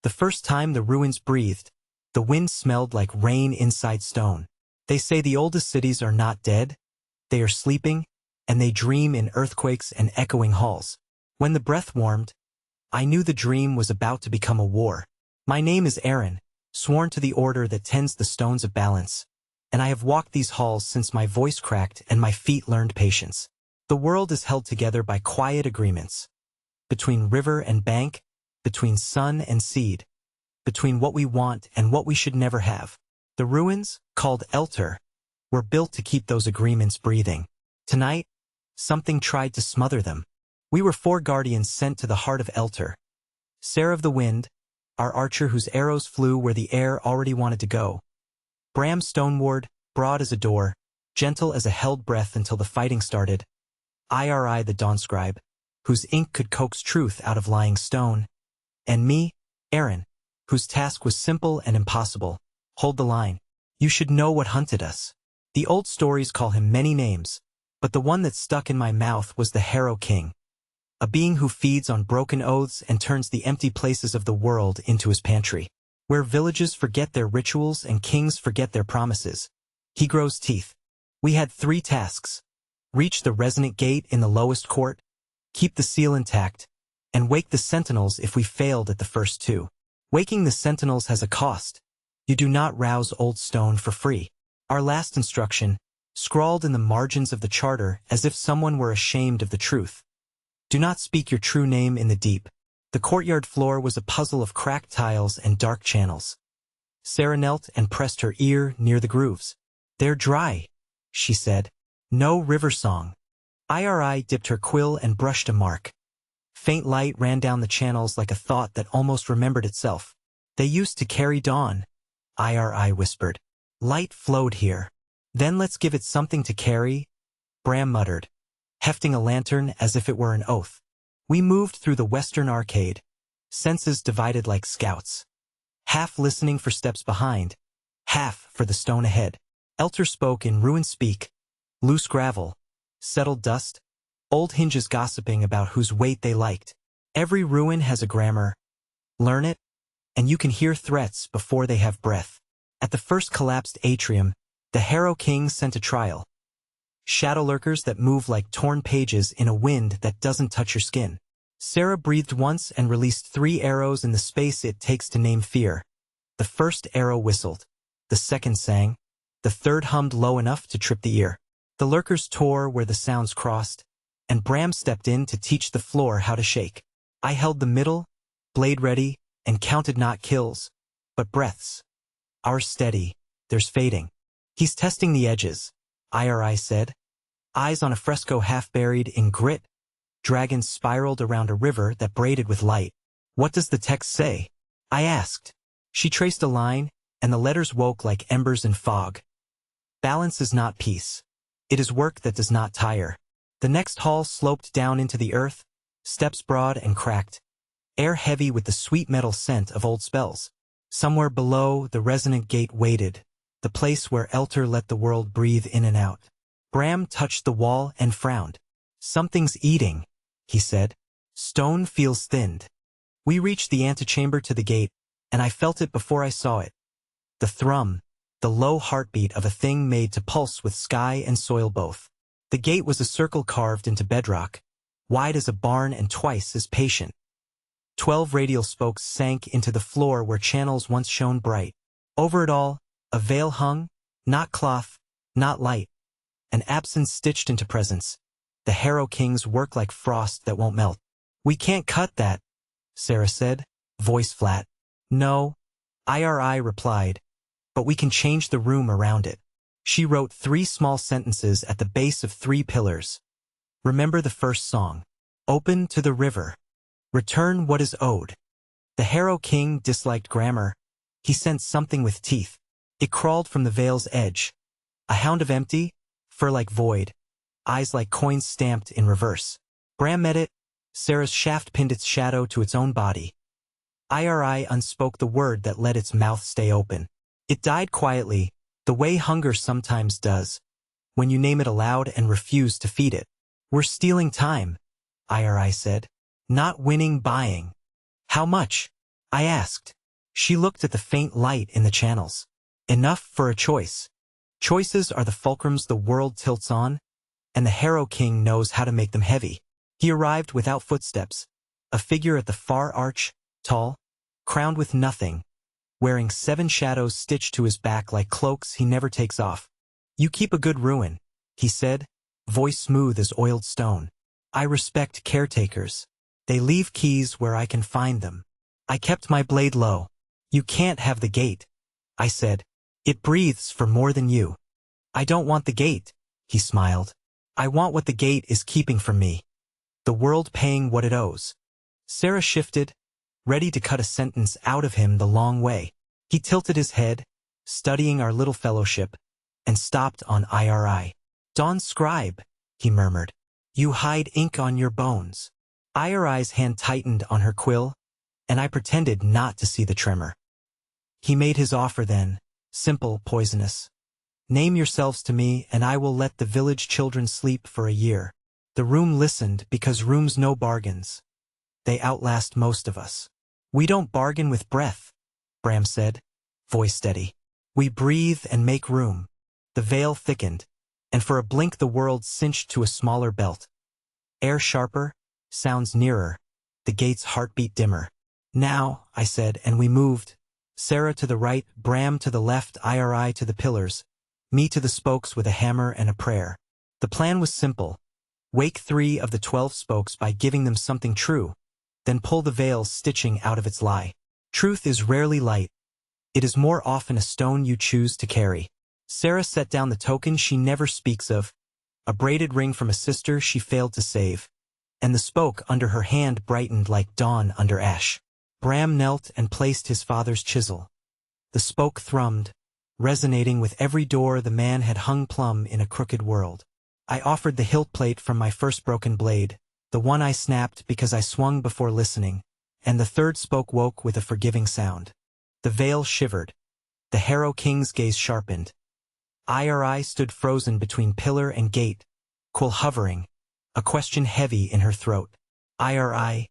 The first time the ruins breathed, the wind smelled like rain inside stone. They say the oldest cities are not dead, they are sleeping, and they dream in earthquakes and echoing halls. When the breath warmed, I knew the dream was about to become a war. My name is Aaron, sworn to the order that tends the stones of balance, and I have walked these halls since my voice cracked and my feet learned patience. The world is held together by quiet agreements. Between river and bank, between sun and seed, between what we want and what we should never have. The ruins, called Eltar, were built to keep those agreements breathing. Tonight, something tried to smother them. We were 4 guardians sent to the heart of Eltar. Sarah of the Wind, our archer whose arrows flew where the air already wanted to go. Bram Stoneward, broad as a door, gentle as a held breath until the fighting started. Iri the Dawn Scribe, whose ink could coax truth out of lying stone. And me, Aaron, whose task was simple and impossible. Hold the line. You should know what hunted us. The old stories call him many names, but the one that stuck in my mouth was the Harrow King. A being who feeds on broken oaths and turns the empty places of the world into his pantry. Where villages forget their rituals and kings forget their promises, he grows teeth. We had 3 tasks. Reach the resonant gate in the lowest court, keep the seal intact, and wake the sentinels if we failed at the first 2. Waking the sentinels has a cost. You do not rouse old stone for free. Our last instruction, scrawled in the margins of the charter as if someone were ashamed of the truth. Do not speak your true name in the deep. The courtyard floor was a puzzle of cracked tiles and dark channels. Sarah knelt and pressed her ear near the grooves. They're dry, she said. No river song. Iri dipped her quill and brushed a mark. Faint light ran down the channels like a thought that almost remembered itself. They used to carry dawn, Iri whispered. Light flowed here. Then let's give it something to carry, Bram muttered, hefting a lantern as if it were an oath. We moved through the western arcade, senses divided like scouts. Half listening for steps behind, half for the stone ahead. Eltar spoke in ruin speak, loose gravel, settled dust, old hinges gossiping about whose weight they liked. Every ruin has a grammar. Learn it, and you can hear threats before they have breath. At the first collapsed atrium, the Harrow King sent a trial. Shadow lurkers that move like torn pages in a wind that doesn't touch your skin. Sarah breathed once and released 3 arrows in the space it takes to name fear. The first arrow whistled. The second sang. The third hummed low enough to trip the ear. The lurkers tore where the sounds crossed, and Bram stepped in to teach the floor how to shake. I held the middle, blade ready, and counted not kills, but breaths. Ours steady, theirs fading. He's testing the edges, Iri said. Eyes on a fresco half buried in grit, dragons spiraled around a river that braided with light. What does the text say? I asked. She traced a line, and the letters woke like embers in fog. Balance is not peace. It is work that does not tire. The next hall sloped down into the earth, steps broad and cracked, air heavy with the sweet metal scent of old spells. Somewhere below, the resonant gate waited, the place where Eltar let the world breathe in and out. Bram touched the wall and frowned. Something's eating, he said. Stone feels thinned. We reached the antechamber to the gate, and I felt it before I saw it. The thrum, the low heartbeat of a thing made to pulse with sky and soil both. The gate was a circle carved into bedrock, wide as a barn and twice as patient. 12 radial spokes sank into the floor where channels once shone bright. Over it all, a veil hung, not cloth, not light. An absence stitched into presence. The Harrow King's work like frost that won't melt. We can't cut that, Sarah said, voice flat. No, Iri replied, but we can change the room around it. She wrote 3 small sentences at the base of 3 pillars. Remember the first song. Open to the river. Return what is owed. The Harrow King disliked grammar. He sent something with teeth. It crawled from the veil's edge. A hound of empty, fur like void, eyes like coins stamped in reverse. Bram met it. Sarah's shaft pinned its shadow to its own body. Iri unspoke the word that let its mouth stay open. It died quietly, the way hunger sometimes does, when you name it aloud and refuse to feed it. We're stealing time, Iri said. Not winning buying. How much? I asked. She looked at the faint light in the channels. Enough for a choice. Choices are the fulcrums the world tilts on, and the Harrow King knows how to make them heavy. He arrived without footsteps, a figure at the far arch, tall, crowned with nothing, wearing 7 shadows stitched to his back like cloaks he never takes off. You keep a good ruin, he said, voice smooth as oiled stone. I respect caretakers. They leave keys where I can find them. I kept my blade low. You can't have the gate, I said. It breathes for more than you. I don't want the gate, he smiled. I want what the gate is keeping from me. The world paying what it owes. Sarah shifted, ready to cut a sentence out of him the long way. He tilted his head, studying our little fellowship, and stopped on IRI. Dawn scribe, he murmured. You hide ink on your bones. IRI's hand tightened on her quill, and I pretended not to see the tremor. He made his offer then, simple, poisonous. Name yourselves to me, and I will let the village children sleep for a year. The room listened because rooms know bargains. They outlast most of us. We don't bargain with breath, Bram said, voice steady. We breathe and make room. The veil thickened, and for a blink the world cinched to a smaller belt. Air sharper, sounds nearer, the gate's heartbeat dimmer. Now, I said, and we moved. Sarah to the right, Bram to the left, IRI to the pillars, me to the spokes with a hammer and a prayer. The plan was simple. Wake 3 of the 12 spokes by giving them something true, then pull the veil's stitching out of its lie. Truth is rarely light. It is more often a stone you choose to carry. Sarah set down the token she never speaks of, a braided ring from a sister she failed to save, and the spoke under her hand brightened like dawn under ash. Bram knelt and placed his father's chisel. The spoke thrummed, resonating with every door the man had hung plumb in a crooked world. I offered the hilt plate from my first broken blade, the one I snapped because I swung before listening, and the third spoke woke with a forgiving sound. The veil shivered. The Harrow King's gaze sharpened. IRI stood frozen between pillar and gate, quill hovering, a question heavy in her throat. IRI,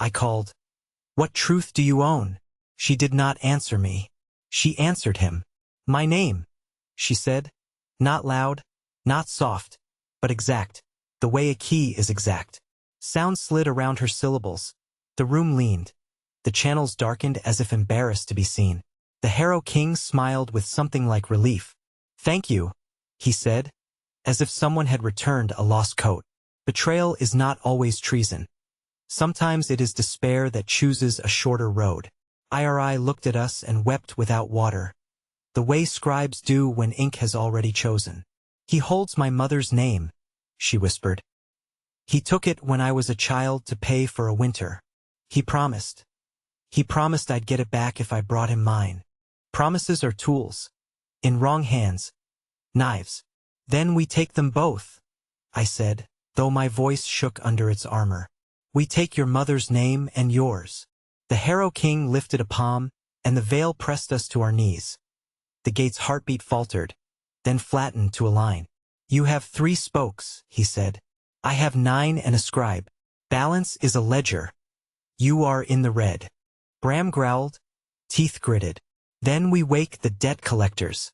I called. What truth do you own? She did not answer me. She answered him. My name, she said. Not loud, not soft, but exact, the way a key is exact. Sound slid around her syllables. The room leaned. The channels darkened as if embarrassed to be seen. The Harrow King smiled with something like relief. Thank you, he said, as if someone had returned a lost coat. Betrayal is not always treason. Sometimes it is despair that chooses a shorter road. IRI looked at us and wept without water, the way scribes do when ink has already chosen. He holds my mother's name, she whispered. He took it when I was a child to pay for a winter. He promised. He promised I'd get it back if I brought him mine. Promises are tools. In wrong hands. Knives. Then we take them both, I said, though my voice shook under its armor. We take your mother's name and yours. The Harrow King lifted a palm, and the veil pressed us to our knees. The gate's heartbeat faltered, then flattened to a line. You have 3 spokes, he said. I have 9 and a scribe. Balance is a ledger. You are in the red. Bram growled, teeth gritted. Then we wake the debt collectors.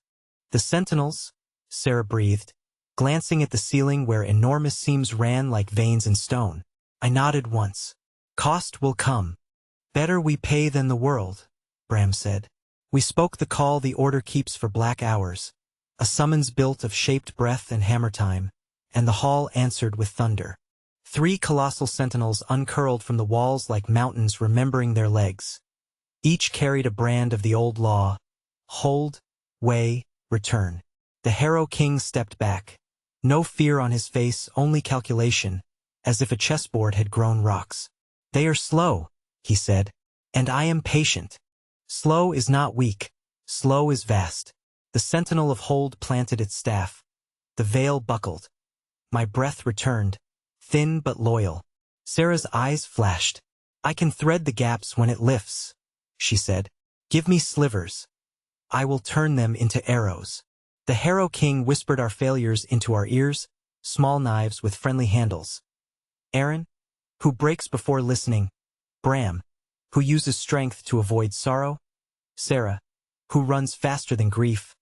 The sentinels, Sarah breathed, glancing at the ceiling where enormous seams ran like veins in stone. I nodded once. Cost will come. Better we pay than the world, Bram said. We spoke the call the order keeps for black hours, a summons built of shaped breath and hammer time, and the hall answered with thunder. 3 colossal sentinels uncurled from the walls like mountains remembering their legs. Each carried a brand of the old law. Hold, weigh, return. The Harrow King stepped back. No fear on his face, only calculation, as if a chessboard had grown rocks. They are slow, he said, and I am patient. Slow is not weak. Slow is vast. The sentinel of hold planted its staff. The veil buckled. My breath returned, thin but loyal. Sarah's eyes flashed. I can thread the gaps when it lifts, she said. Give me slivers. I will turn them into arrows. The Harrow King whispered our failures into our ears, small knives with friendly handles. Aaron, who breaks before listening. Bram, Who uses strength to avoid sorrow? Sarah. Who runs faster than grief?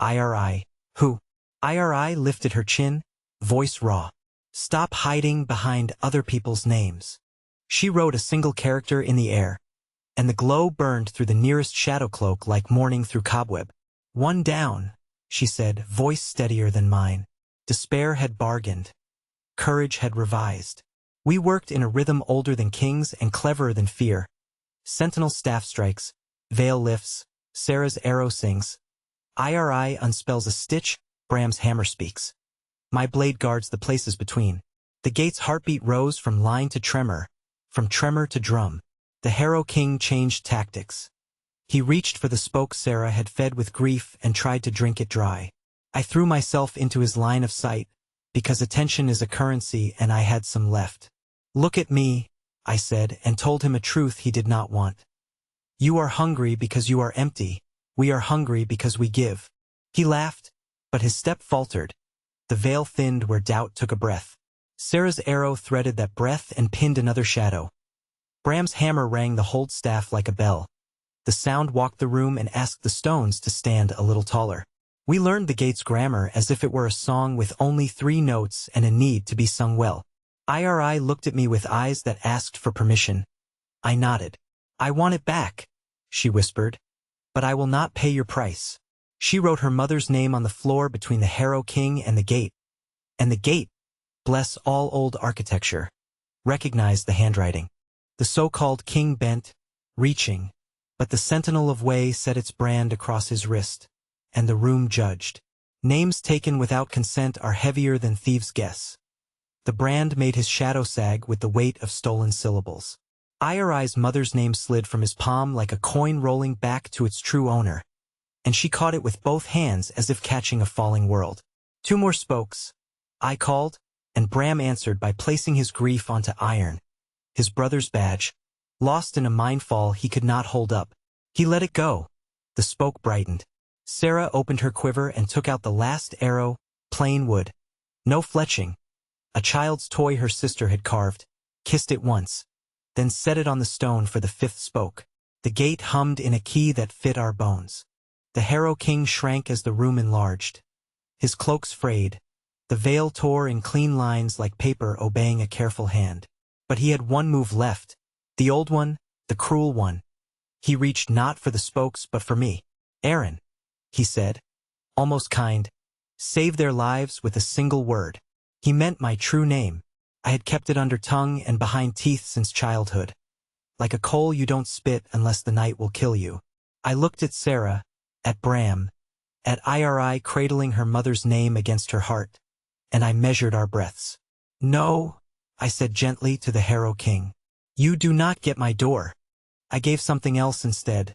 IRI. Who? IRI lifted her chin, voice raw. Stop hiding behind other people's names. She wrote a single character in the air, and the glow burned through the nearest shadow cloak like morning through cobweb. One down, she said, voice steadier than mine. Despair had bargained. Courage had revised. We worked in a rhythm older than kings and cleverer than fear. Sentinel staff strikes, veil lifts, Sarah's arrow sings. IRI unspells a stitch, Bram's hammer speaks. My blade guards the places between. The gate's heartbeat rose from line to tremor, from tremor to drum. The Harrow King changed tactics. He reached for the spoke Sarah had fed with grief and tried to drink it dry. I threw myself into his line of sight, because attention is a currency and I had some left. Look at me, I said, and told him a truth he did not want. You are hungry because you are empty. We are hungry because we give. He laughed, but his step faltered. The veil thinned where doubt took a breath. Sarah's arrow threaded that breath and pinned another shadow. Bram's hammer rang the hold staff like a bell. The sound walked the room and asked the stones to stand a little taller. We learned the gate's grammar as if it were a song with only 3 notes and a need to be sung well. IRI looked at me with eyes that asked for permission. I nodded. I want it back, she whispered. But I will not pay your price. She wrote her mother's name on the floor between the Harrow King and the gate. And the gate, bless all old architecture, recognized the handwriting. The so-called king bent, reaching, but the sentinel of way set its brand across his wrist, and the room judged. Names taken without consent are heavier than thieves' guess. The brand made his shadow sag with the weight of stolen syllables. IRI's mother's name slid from his palm like a coin rolling back to its true owner, and she caught it with both hands as if catching a falling world. 2 more spokes, I called, and Bram answered by placing his grief onto iron, his brother's badge, lost in a mindfall he could not hold up. He let it go. The spoke brightened. Sarah opened her quiver and took out the last arrow, plain wood. No fletching. A child's toy her sister had carved, kissed it once, then set it on the stone for the 5th spoke. The gate hummed in a key that fit our bones. The Harrow King shrank as the room enlarged. His cloaks frayed. The veil tore in clean lines like paper obeying a careful hand. But he had one move left. The old one, the cruel one. He reached not for the spokes but for me. Aaron, he said, almost kind, save their lives with a single word. He meant my true name. I had kept it under tongue and behind teeth since childhood. Like a coal you don't spit unless the night will kill you. I looked at Sarah, at Bram, at IRI cradling her mother's name against her heart, and I measured our breaths. No, I said gently to the Harrow King. You do not get my door. I gave something else instead.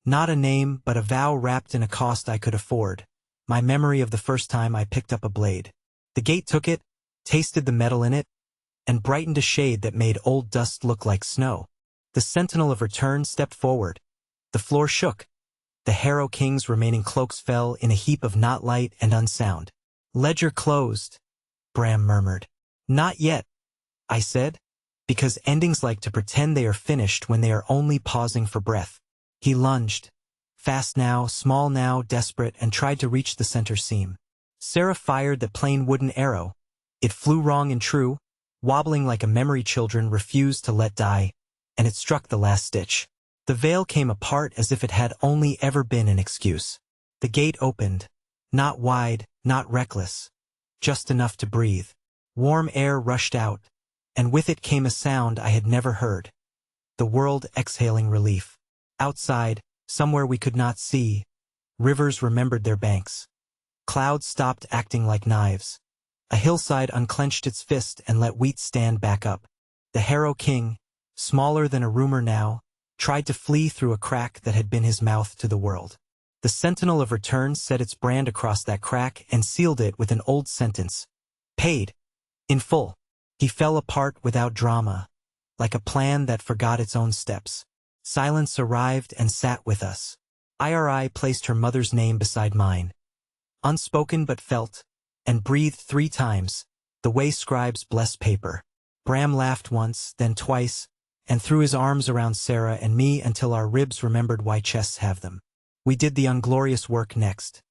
Not a name, but a vow wrapped in a cost I could afford. My memory of the first time I picked up a blade. The gate took it, tasted the metal in it, and brightened a shade that made old dust look like snow. The sentinel of return stepped forward. The floor shook. The Harrow King's remaining cloaks fell in a heap of not light and unsound. Ledger closed, Bram murmured. Not yet, I said, because endings like to pretend they are finished when they are only pausing for breath. He lunged, fast now, small now, desperate, and tried to reach the center seam. Sarah fired the plain wooden arrow. It flew wrong and true, wobbling like a memory children refused to let die, and it struck the last stitch. The veil came apart as if it had only ever been an excuse. The gate opened, not wide, not reckless, just enough to breathe. Warm air rushed out, and with it came a sound I had never heard. The world exhaling relief. Outside, somewhere we could not see, rivers remembered their banks. Clouds stopped acting like knives. A hillside unclenched its fist and let wheat stand back up. The Harrow King, smaller than a rumor now, tried to flee through a crack that had been his mouth to the world. The sentinel of return set its brand across that crack and sealed it with an old sentence. Paid. In full. He fell apart without drama, like a plan that forgot its own steps. Silence arrived and sat with us. IRI placed her mother's name beside mine. Unspoken but felt, and breathed 3 times, the way scribes bless paper. Bram laughed once, then twice, and threw his arms around Sarah and me until our ribs remembered why chests have them. We did the unglorious work next.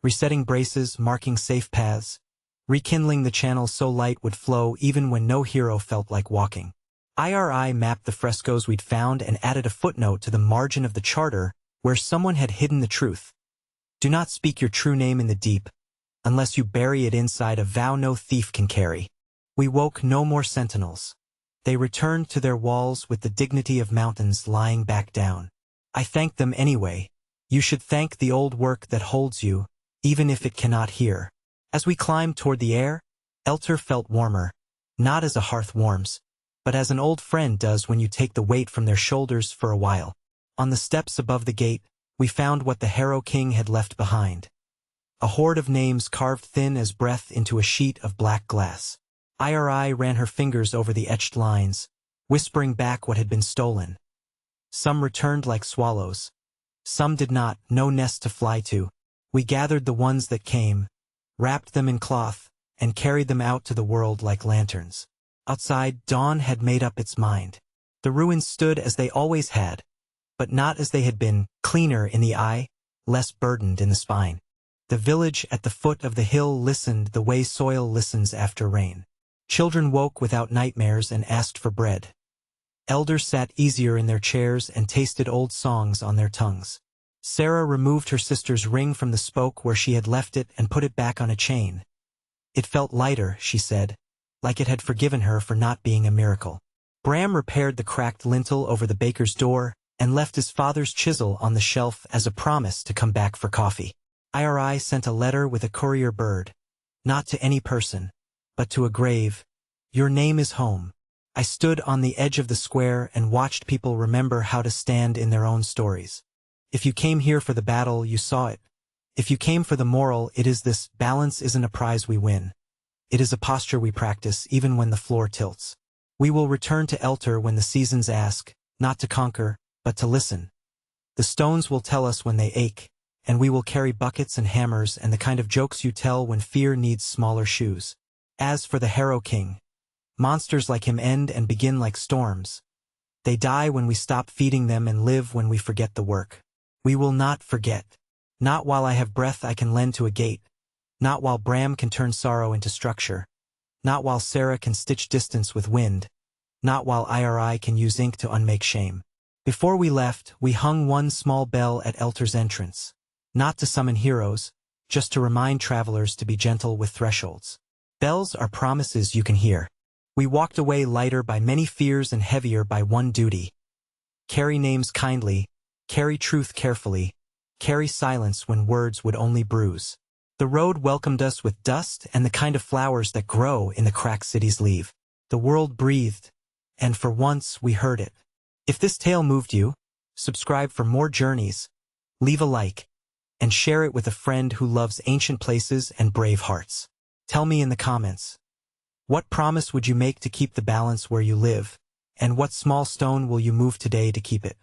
Resetting braces, marking safe paths, rekindling the channel so light would flow even when no hero felt like walking. IRI mapped the frescoes we'd found and added a footnote to the margin of the charter where someone had hidden the truth. Do not speak your true name in the deep, unless you bury it inside a vow no thief can carry. We woke no more sentinels. They returned to their walls with the dignity of mountains lying back down. I thanked them anyway. You should thank the old work that holds you, even if it cannot hear. As we climbed toward the air, Eltar felt warmer, not as a hearth warms, but as an old friend does when you take the weight from their shoulders for a while. On the steps above the gate, we found what the Harrow King had left behind. A hoard of names carved thin as breath into a sheet of black glass. IRI ran her fingers over the etched lines, whispering back what had been stolen. Some returned like swallows. Some did not, no nest to fly to. We gathered the ones that came, wrapped them in cloth, and carried them out to the world like lanterns. Outside, dawn had made up its mind. The ruins stood as they always had, but not as they had been, cleaner in the eye, less burdened in the spine. The village at the foot of the hill listened the way soil listens after rain. Children woke without nightmares and asked for bread. Elders sat easier in their chairs and tasted old songs on their tongues. Sarah removed her sister's ring from the spoke where she had left it and put it back on a chain. It felt lighter, she said, like it had forgiven her for not being a miracle. Bram repaired the cracked lintel over the baker's door and left his father's chisel on the shelf as a promise to come back for coffee. IRI sent a letter with a courier bird, not to any person, but to a grave. Your name is home. I stood on the edge of the square and watched people remember how to stand in their own stories. If you came here for the battle, you saw it. If you came for the moral, it is this: balance isn't a prize we win. It is a posture we practice even when the floor tilts. We will return to Eltar when the seasons ask, not to conquer, but to listen. The stones will tell us when they ache, and we will carry buckets and hammers and the kind of jokes you tell when fear needs smaller shoes. As for the Harrow King, monsters like him end and begin like storms. They die when we stop feeding them and live when we forget the work. We will not forget. Not while I have breath I can lend to a gate. Not while Bram can turn sorrow into structure. Not while Sarah can stitch distance with wind. Not while IRI can use ink to unmake shame. Before we left, we hung one small bell at Eltar's entrance. Not to summon heroes, just to remind travelers to be gentle with thresholds. Bells are promises you can hear. We walked away lighter by many fears and heavier by one duty. Carry names kindly, carry truth carefully, carry silence when words would only bruise. The road welcomed us with dust and the kind of flowers that grow in the cracks cities leave. The world breathed, and for once we heard it. If this tale moved you, subscribe for more journeys, leave a like, and share it with a friend who loves ancient places and brave hearts. Tell me in the comments, what promise would you make to keep the balance where you live, and what small stone will you move today to keep it?